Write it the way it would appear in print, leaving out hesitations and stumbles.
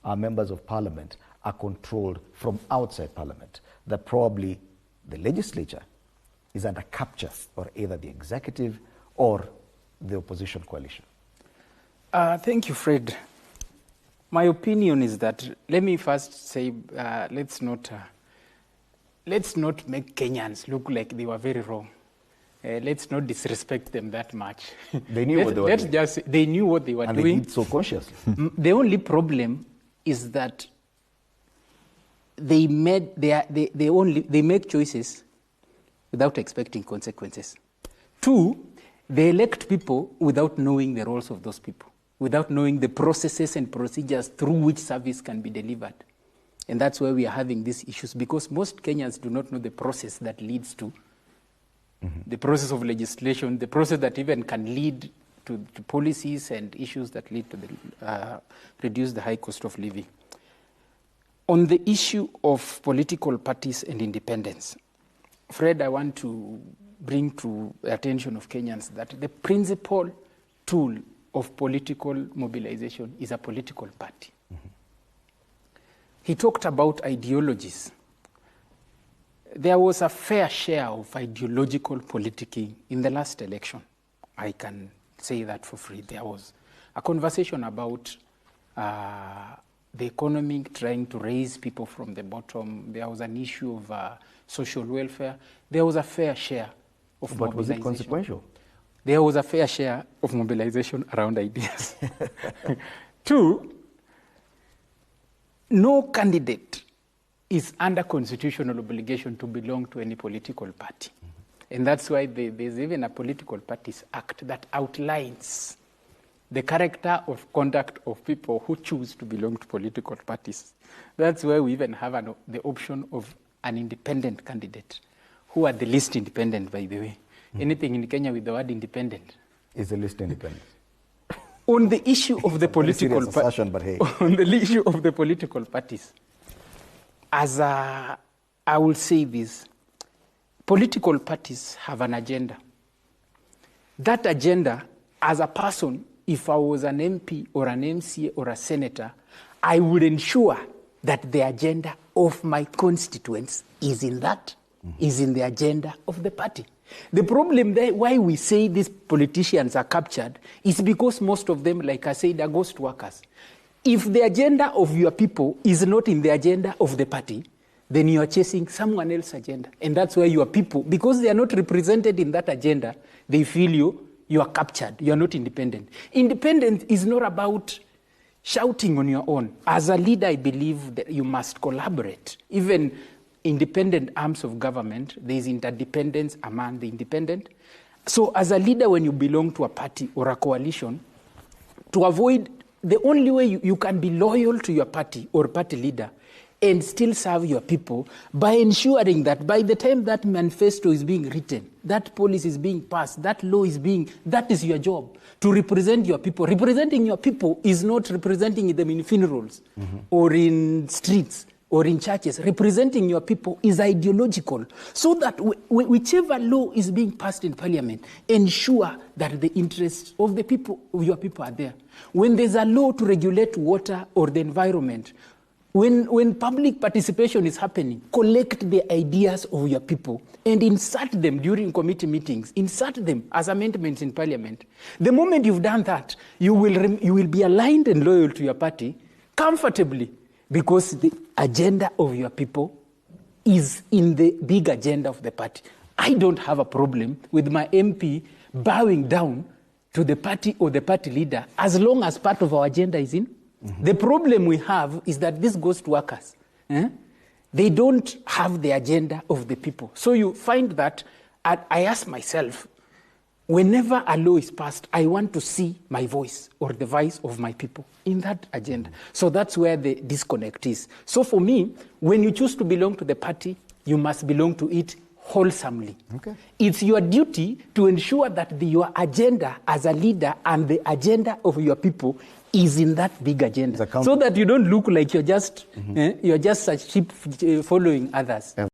our members of parliament are controlled from outside parliament, that probably the legislature is under capture of either the executive or the opposition coalition? Thank you, Fred. My opinion is that, let me first say, let's not make Kenyans look like they were very wrong. Let's not disrespect them that much. They knew what they were doing. They knew what they were doing. And they did so consciously. The only problem is that they make choices without expecting consequences. 2, they elect people without knowing the roles of those people, without knowing the processes and procedures through which service can be delivered. And that's where we are having these issues, because most Kenyans do not know the process that leads to the process of legislation, the process that even can lead to policies and issues that lead to reduce the high cost of living. On the issue of political parties and independence, Fred, I want to bring to the attention of Kenyans that the principal tool of political mobilization is a political party. He talked about ideologies. There was a fair share of ideological politicking in the last election. I can say that for free. There was a conversation about the economy, trying to raise people from the bottom. There was an issue of social welfare. There was a fair share of mobilization. But was it consequential? There was a fair share of mobilization around ideas. 2, no candidate is under constitutional obligation to belong to any political party. And that's why there's even a Political Parties Act that outlines the character of conduct of people who choose to belong to political parties. That's why we even have the option of an independent candidate, who are the least independent, by the way. Anything in Kenya with the word independent is the least independent. On the issue of the political on the issue of the political parties, I will say this: political parties have an agenda. That agenda, as a person, if I was an MP or an MCA or a senator, I would ensure that the agenda of my constituents is in that, is in the agenda of the party. The problem there, why we say these politicians are captured, is because most of them, like I said, are ghost workers. If the agenda of your people is not in the agenda of the party, then you are chasing someone else's agenda. And that's why your people, because they are not represented in that agenda, they feel you are captured, you are not independent. Independence is not about shouting on your own. As a leader, I believe that you must collaborate. Even independent arms of government, there is interdependence among the independent. So as a leader, when you belong to a party or a coalition, to avoid, the only way you can be loyal to your party or party leader and still serve your people by ensuring that by the time that manifesto is being written, that policy is being passed, that law is that is your job, to represent your people. Representing your people is not representing them in funerals or in streets or in churches. Representing your people is ideological, so that whichever law is being passed in parliament, ensure that the interests of the people, of your people, are there. When there's a law to regulate water or the environment, when public participation is happening, collect the ideas of your people and insert them during committee meetings, insert them as amendments in parliament. The moment you've done that, you will be aligned and loyal to your party comfortably, because the agenda of your people is in the big agenda of the party. I don't have a problem with my MP bowing down to the party or the party leader as long as part of our agenda is in. The problem we have is that these ghost workers, they don't have the agenda of the people. So you find that I ask myself, whenever a law is passed, I want to see my voice or the voice of my people in that agenda. So that's where the disconnect is. So for me, when you choose to belong to the party, you must belong to it wholesomely. Okay. It's your duty to ensure that your agenda as a leader and the agenda of your people is in that big agenda, so that you don't look like you're just a sheep following others.